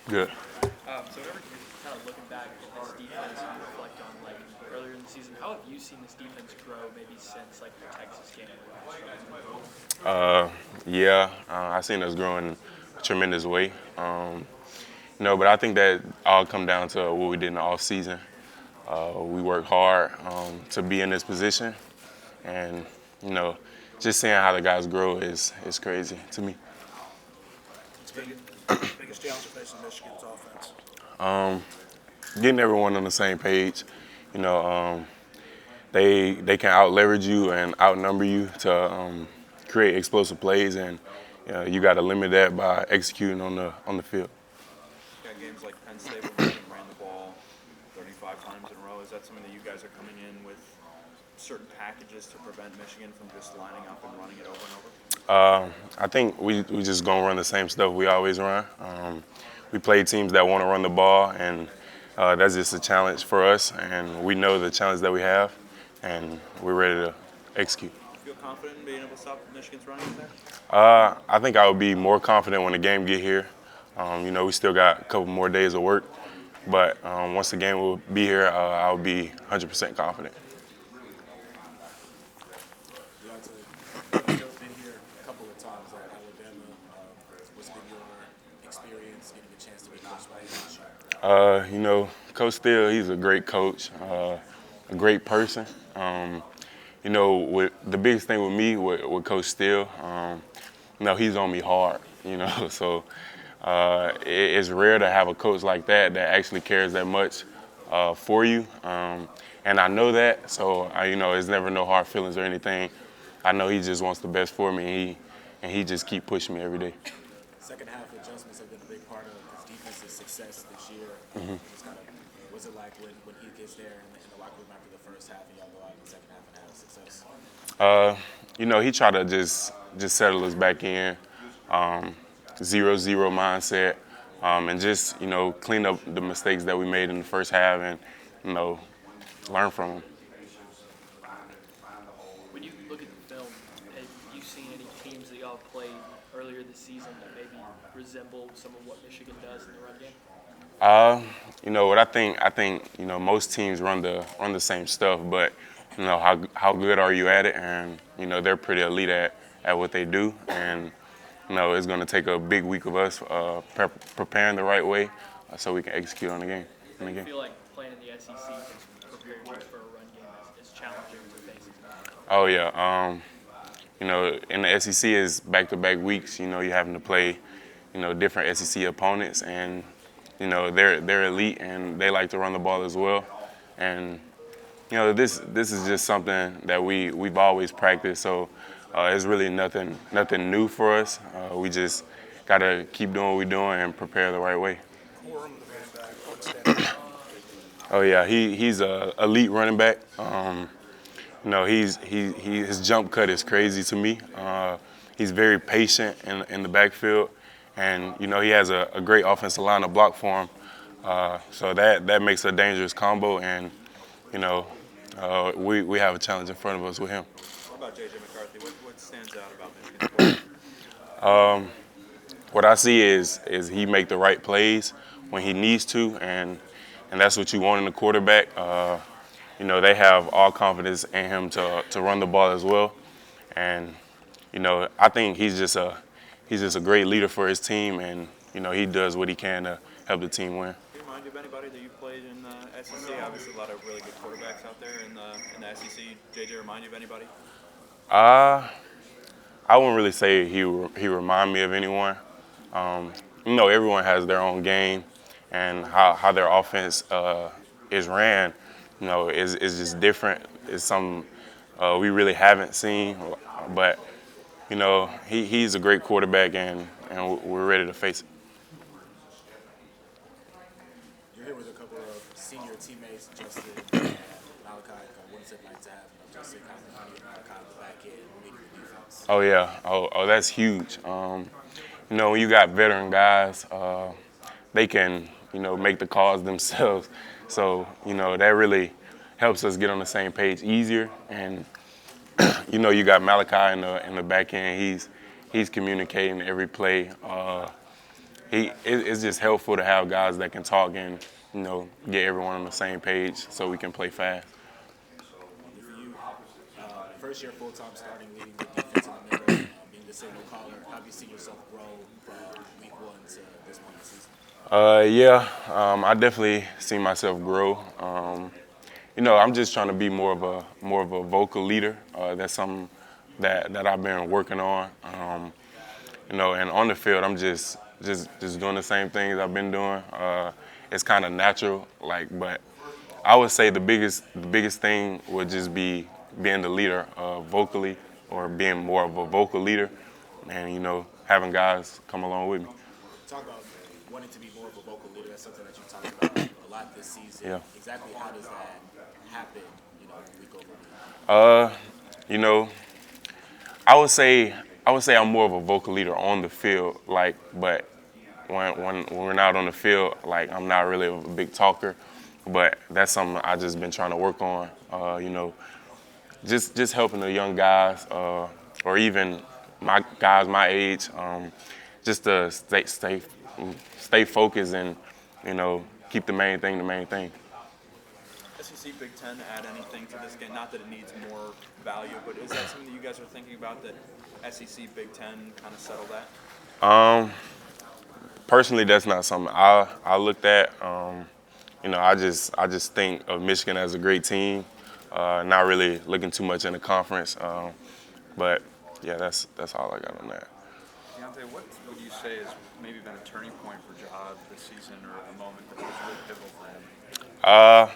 Good. So whenever you're kind of looking back at this defense and you reflect on like earlier in the season, how have you seen this defense grow maybe since like the Texas game where you guys struggled? Yeah, I seen us grow in a tremendous way. But I think that all come down to what we did in the off season. We worked hard to be in this position, and you know, just seeing how the guys grow is crazy to me. What's biggest challenge you're facing Michigan's offense? Getting everyone on the same page. You know, they can out leverage you and outnumber you to create explosive plays, and you got to limit that by executing on the field. Got games like Penn State where Michigan ran the ball 35 times in a row. Is that something that you guys are coming in with certain packages to prevent Michigan from just lining up and running it over and over? I think we just gonna run the same stuff we always run. We play teams that want to run the ball, and that's just a challenge for us. And we know the challenge that we have, and we're ready to execute. Feel confident in being able to stop Michigan's running there? I think I would be more confident when the game get here. We still got a couple more days of work, but once the game will be here, I'll be 100% confident. Deontay's been here a couple of times at Alabama. What's been your experience getting a chance to be coached by him this Coach Steele, he's a great coach, a great person. The biggest thing with me with Coach Steele, he's on me hard. So it's rare to have a coach like that actually cares that much for you. And I know that, so it's never no hard feelings or anything. I know he just wants the best for me, and he just keep pushing me every day. Second half adjustments have been a big part of his defense's success this year. Just kind of, what's it like when he gets there in the locker room after the first half and y'all go out in the second half and have success? He tried to just settle us back in, 0-0 mindset, and just clean up the mistakes that we made in the first half, and learn from them. When you look at the film, have you seen any teams that y'all played earlier this season that maybe resemble some of what Michigan does in the run game? What I think most teams run the same stuff, but how good are you at it? And they're pretty elite at what they do, and it's going to take a big week of us preparing the right way so we can execute on the game. Do you feel like playing in the SEC has prepared you for a run game as challenging to face? Oh yeah. In the SEC is back-to-back weeks. You're having to play, different SEC opponents, and they're elite and they like to run the ball as well. And this is just something that we've always practiced. So it's really nothing new for us. We just gotta keep doing what we're doing and prepare the right way. Quorum, the running back, what's that? Oh yeah, he's a elite running back. His jump cut is crazy to me. He's very patient in the backfield, and he has a great offensive line to block for him. So that makes a dangerous combo, and we have a challenge in front of us with him. What about J.J. McCarthy? What stands out about Michigan's play? What I see is he make the right plays when he needs to, and that's what you want in a quarterback. They have all confidence in him to run the ball as well, and I think he's just a great leader for his team, and he does what he can to help the team win. Do you remind you of anybody that you played in the SEC? Obviously, a lot of really good quarterbacks out there in the SEC. J.J. remind you of anybody? I wouldn't really say he remind me of anyone. Everyone has their own game, and how their offense is ran, is just different. It's something we really haven't seen, but he's a great quarterback, and we're ready to face it. You're here with a couple of senior teammates, Justin and Malachi. What is it like to have Justin kind of get Malachi on the back end leading the defense? Oh yeah, that's huge. When you got veteran guys, they can make the calls themselves. So that really helps us get on the same page easier. And you got Malachi in the back end. He's communicating every play. it's just helpful to have guys that can talk and get everyone on the same page so we can play fast. For you, first year full time starting, leading the defense in the middle, being the signal caller, how have you seen yourself grow from week one to this point in the season? I definitely see myself grow. I'm just trying to be more of a vocal leader. That's something that I've been working on. And on the field, I'm just doing the same things I've been doing. It's kind of natural, but I would say the biggest thing would just be being the leader vocally, or being more of a vocal leader, and having guys come along with me. Talk about wanting to be more of a vocal leader. That's something that you talked about a lot this season. Yeah. Exactly how does that happen, week over week? You know, I would say I'm more of a vocal leader on the field, but when we're not on the field, I'm not really a big talker, but that's something I just been trying to work on. Just helping the young guys, or even my guys my age, just to stay focused and keep the main thing the main thing. SEC Big Ten add anything to this game? Not that it needs more value, but is that something that you guys are thinking about, that SEC Big Ten kind of settle that? Personally, that's not something I looked at. I just think of Michigan as a great team. Not really looking too much in the conference, but yeah, that's all I got on that. Deontae, what would you say has maybe been a turning point for Jihad this season, or a moment that was really pivotal for him?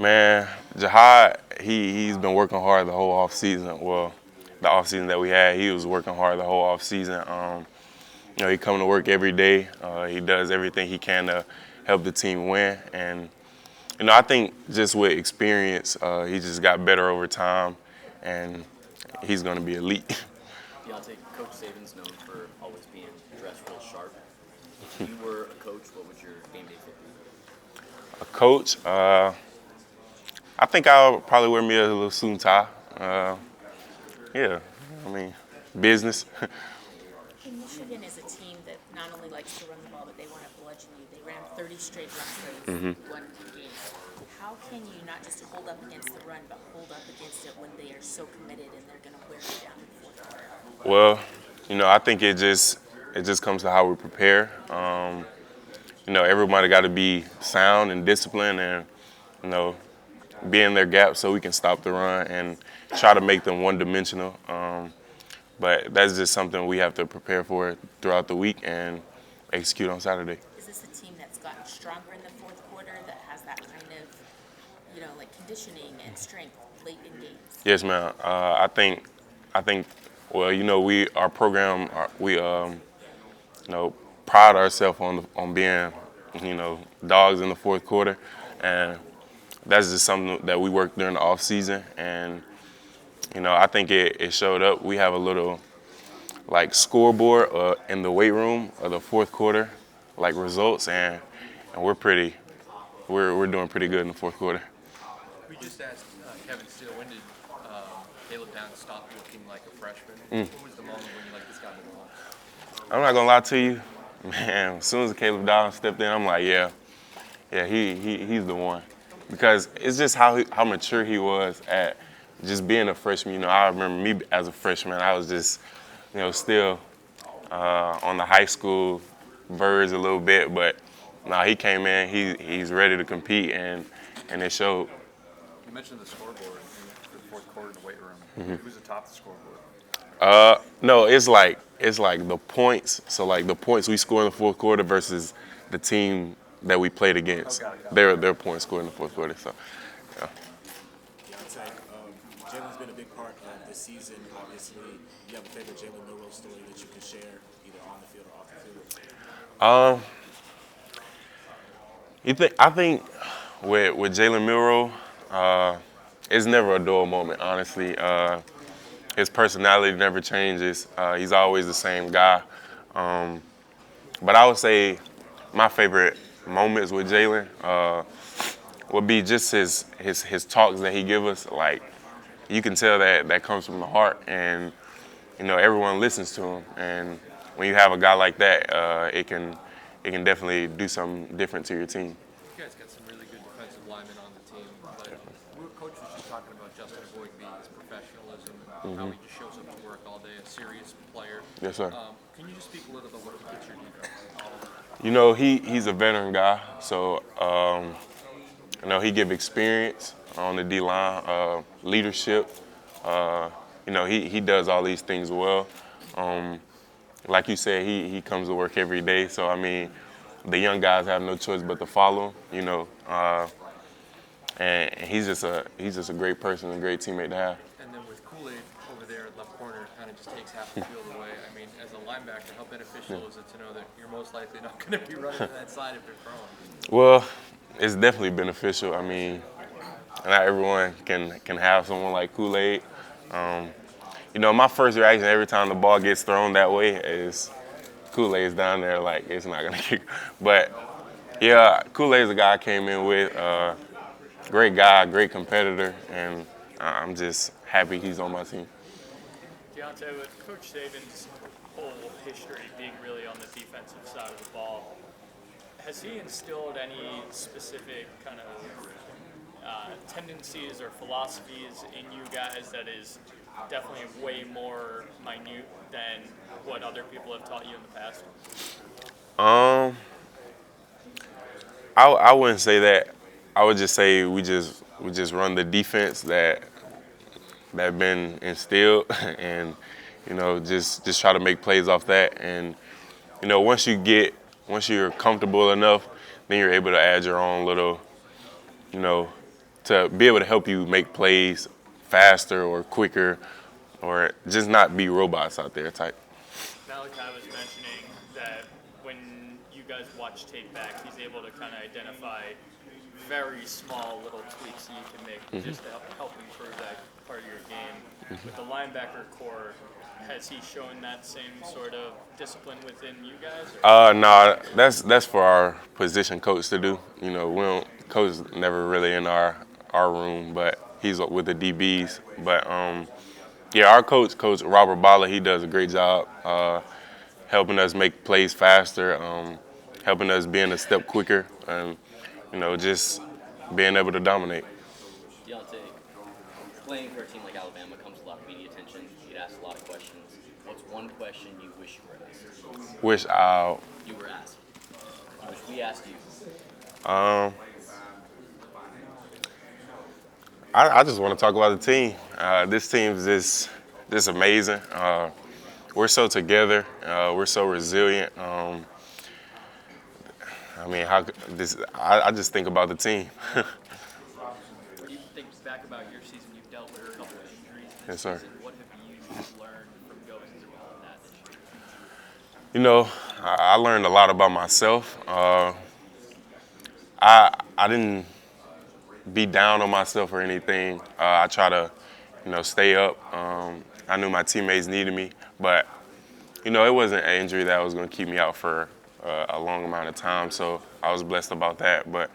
Man, Jihad, he's been working hard the whole off season. Well, the off season that we had, he was working hard the whole off season. He come to work every day. He does everything he can to help the team win. And I think just with experience, he just got better over time, and he's going to be elite. Deontae, Coach Saban's known for always being dressed real sharp. If you were a coach, what would your game day fit be? A coach, I think I'll probably wear me a little suit and tie. Yeah, business. Michigan is a team that not only likes to run the ball, but they want to bludgeon you. They ran 30 straight run plays, one game. How can you not just hold up against the run, but hold up against it when they are so committed and they're going to wear you down in the fourth quarter? Well, I think it just comes to how we prepare. Everybody got to be sound and disciplined, and be in their gap so we can stop the run and try to make them one-dimensional. But that's just something we have to prepare for throughout the week and execute on Saturday. Is this a team that's gotten stronger in the fourth quarter, that has that kind of, conditioning and strength late in games? Yes, ma'am. I think. Well, our program, we pride ourselves on being, dogs in the fourth quarter, and that's just something that we worked during the off season, and I think it showed up. We have a little scoreboard in the weight room of the fourth quarter, results, and we're doing pretty good in the fourth quarter. We just asked Kevin Steele, when did Caleb Downs stop looking like a freshman? What was the moment when you just got the ball? I'm not gonna lie to you, man. As soon as Caleb Downs stepped in, I'm like, yeah, he's the one, because it's just how mature he was at just being a freshman. I remember me as a freshman, I was just, still on the high school verge a little bit, but now he came in, he's ready to compete, and it showed. You mentioned the scoreboard in the fourth quarter in the weight room. Who's atop the scoreboard? No, it's like the points. So the points we score in the fourth quarter versus the team that we played against. Their points scored in the fourth quarter. So, yeah. Deontae, Jalen's been a big part of this season. Obviously, you have a favorite Jalen Milroe story that you can share either on the field or off the field. I think with Jalen Milroe, it's never a dull moment, honestly. His personality never changes. He's always the same guy. But I would say my favorite moments with Jalen would be just his talks that he give us. You can tell that comes from the heart, and everyone listens to him. And when you have a guy like that, it can definitely do something different to your team. You guys got some really good defensive linemen on the team, but Coach was just talking about Justin Boygby, his professionalism, how he just shows up to work all day, a serious player. Yes, sir. Can you just speak a little bit what he gets your defense? You know, he's a veteran guy, so you know he give experience on the D line, leadership. You know, he does all these things well. Like you said, he comes to work every day. So I mean, the young guys have no choice but to follow him. You know, and he's just a great person, a great teammate to have. And then with Kool-Aid over there at left corner, kind of just takes half the field away. I mean, as a linebacker, how beneficial is it to know that you're most likely not going to be running to that side if they're throwing? Well, it's definitely beneficial. I mean, not everyone can have someone like Kool-Aid. You know, my first reaction every time the ball gets thrown that way is Kool-Aid's down there like it's not gonna kick. But yeah, Kool-Aid's a guy I came in with. Great guy, great competitor, and I'm just happy he's on my team. Deontae, with Coach Saban's whole history being really on the defensive side of the ball, has he instilled any specific kind of tendencies or philosophies in you guys that is definitely way more minute than what other people have taught you in the past? I wouldn't say that. I would just say we just run the defense that been instilled, and you know just try to make plays off that. And you know once you're comfortable enough, then you're able to add your own little, you know, to be able to help you make plays faster or quicker, or just not be robots out there type. Malachi was mentioning that when you guys watch tape back, he's able to kind of identify very small little tweaks you can make just to help improve that part of your game. With the linebacker core, has he shown that same sort of discipline within you guys? No, that's for our position coach to do. You know, we don't. Coach is never really in our room, but he's with the DBs. But yeah, our coach Robert Balla, he does a great job helping us make plays faster, helping us being a step quicker, and you know, just being able to dominate. Deontay, playing for a team like Alabama comes with a lot of media attention. You get asked a lot of questions. What's one question you wish you were asked? You were asked. You wish we asked you. I just want to talk about the team. This team is just amazing. We're so together. We're so resilient. I mean, I just think about the team. You think back about your season, you've dealt with a couple of injuries this Yes, sir. season. What have you learned from going through all of that this year? You know, I learned a lot about myself. I didn't be down on myself or anything. I try to, you know, stay up. I knew my teammates needed me, but you know, it wasn't an injury that was going to keep me out for a long amount of time. So I was blessed about that. But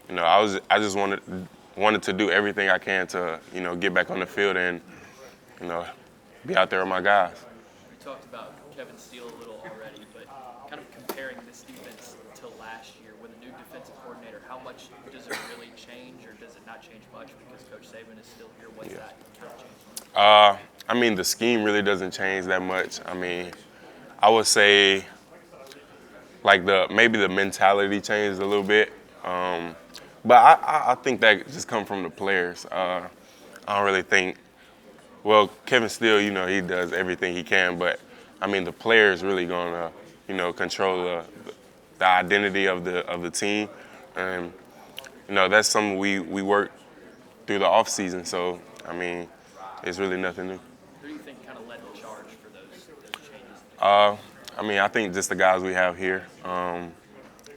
you know, I just wanted to do everything I can to, you know, get back on the field and, you know, be out there with my guys. We talked about Kevin Steele a little already, but kind of comparing this defense to last year with a new defensive coordinator, how much does it really change, or does it not change much because Coach Saban is still here? What's that kind of change? I mean, the scheme really doesn't change that much. I mean, I would say like maybe the mentality changed a little bit, but I think that just come from the players. I don't really think. Well, Kevin Steele, you know, he does everything he can, but I mean, the players really gonna, you know, control the identity of the team, and you know that's something we work through the off season. So I mean, it's really nothing new. Who do you think kind of led the charge for those changes? I mean, I think just the guys we have here.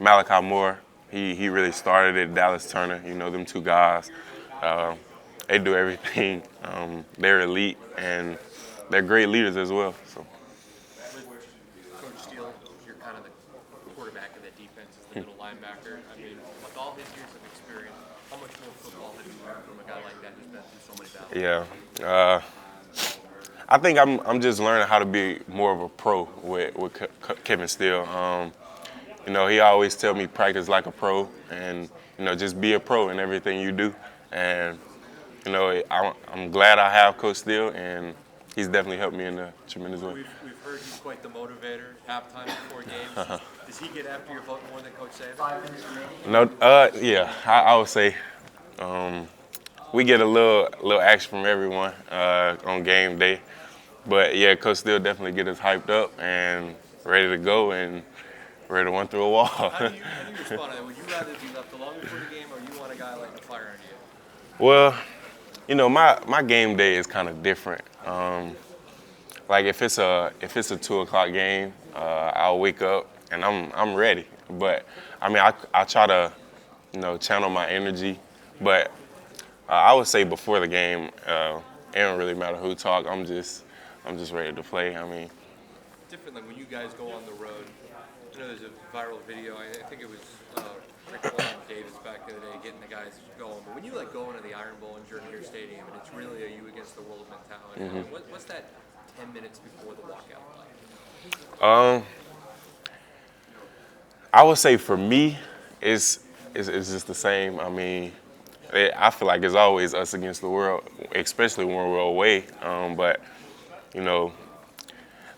Malachi Moore, he really started it. Dallas Turner, you know, them two guys. They do everything. They're elite, and they're great leaders as well. So. Coach Steele, you're kind of the quarterback of that defense, as the middle linebacker. I mean, with all his years of experience, how much more football have you learned from a guy like that who's been through so many battles? Yeah. I think I'm just learning how to be more of a pro with Kevin Steele. You know, he always tell me practice like a pro, and you know, just be a pro in everything you do. And you know, I'm glad I have Coach Steele, and he's definitely helped me in a tremendous way. We've heard he's quite the motivator, halftime before games. Does he get after your vote more than Coach Saban? No, yeah, I would say we get a little action from everyone on game day, but yeah, Coach Steele definitely get us hyped up and ready to go and ready to run through a wall. How do you respond to that? Would you rather be left alone before the game, or you want a guy like a fire under you? Well, you know, my game day is kind of different. Like if it's a 2 o'clock game, I'll wake up and I'm ready. But I mean, I try to, you know, channel my energy. But I would say before the game, it don't really matter who talk. I'm just ready to play. I mean, Different like when you guys go on the road. I know there's a viral video. I think it was Rick William Davis back in the day getting the guys going. But when you like go into the Iron Bowl in Jordan Stadium and it's really a you against the world mentality, what's that 10 minutes before the walkout like? I would say for me, it's just the same. I mean, I feel like it's always us against the world, especially when we're away. But you know,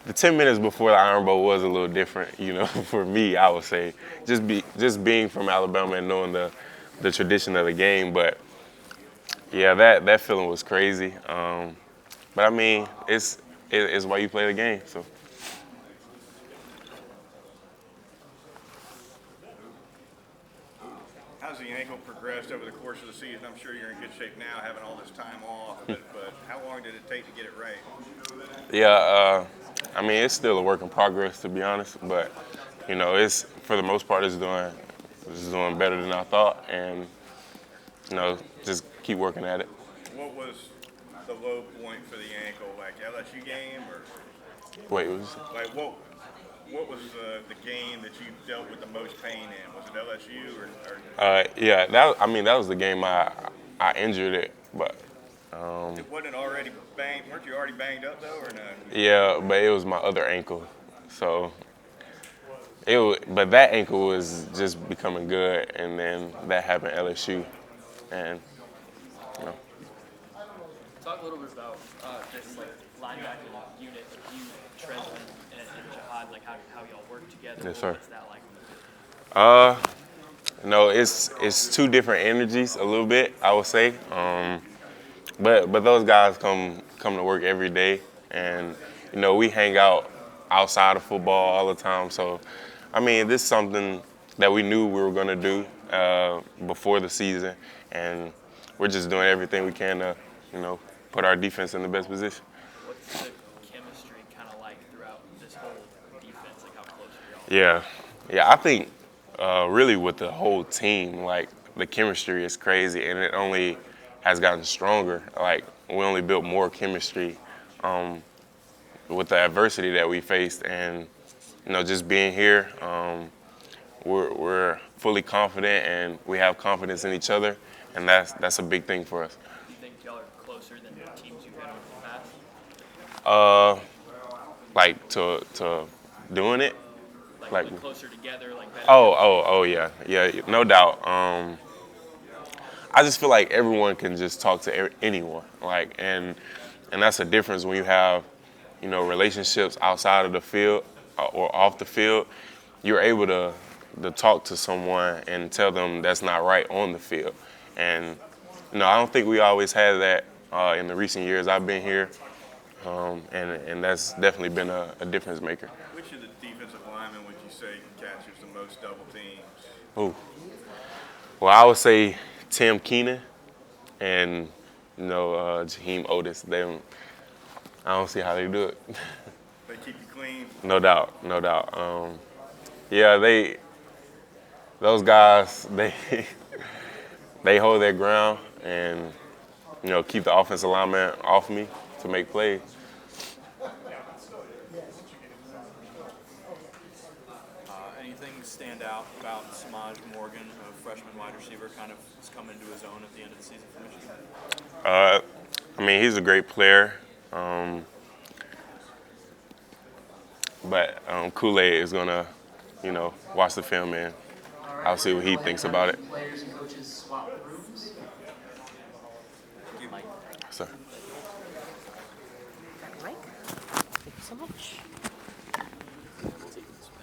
the 10 minutes before the Iron Bowl was a little different. You know, for me, I would say just being from Alabama and knowing the tradition of the game. But yeah, that feeling was crazy. But I mean, it's why you play the game. So. How's the ankle progressed over the course of the season? I'm sure you're in good shape now, having all this time off. But how long did it take to get it right? Yeah, I mean, it's still a work in progress, to be honest. But you know, it's for the most part, it's doing better than I thought, and you know, just keep working at it. What was the low point for the ankle, like LSU game, or Wait, what was it? like what was the game that you dealt with the most pain in? Was it LSU or Yeah, that was the game I injured it, but it wasn't already banged? Weren't you already banged up though, or no? yeah, but it was my other ankle, so but that ankle was just becoming good, and then that happened at LSU, and you know. Talk a little bit about this like linebacker unit, like you, Trent, and Jihad, like how y'all work together. Yes, sir. What's that like? No, it's two different energies a little bit, I would say. But those guys come to work every day, and you know, we hang out outside of football all the time. So, I mean, this is something that we knew we were gonna do before the season, and we're just doing everything we can to, you know, put our defense in the best position. What's the chemistry kind of like throughout this whole defense? Like how close are y'all? Yeah, I think really with the whole team, like the chemistry is crazy, and it only has gotten stronger. Like we only built more chemistry with the adversity that we faced, and you know, just being here, we're fully confident, and we have confidence in each other, and that's a big thing for us. Do you think y'all are closer than the teams you've been with in the past? Like to doing it. Like closer together, like better. Oh yeah, no doubt. I just feel like everyone can just talk to anyone, like, and that's a difference when you have, you know, relationships outside of the field or off the field. You're able to talk to someone and tell them that's not right on the field, and you know, I don't think we always had that in the recent years I've been here, and that's definitely been a difference maker. Which of the defensive linemen would you say catches the most double teams? Ooh. Well, I would say Tim Keenan and, you know, Jaheim Otis. I don't see how they do it. They keep you clean. No doubt. Yeah, those guys, they hold their ground and, you know, keep the offensive lineman off me to make plays. Anything stand out about Samaj Morgan, a freshman wide receiver, kind of has come into his own at the end of the season for Michigan? I mean, he's a great player. But Kool-Aid is gonna, watch the film and I'll see what he thinks about it. Players and coaches swap rooms. So. Mike, thank you so much.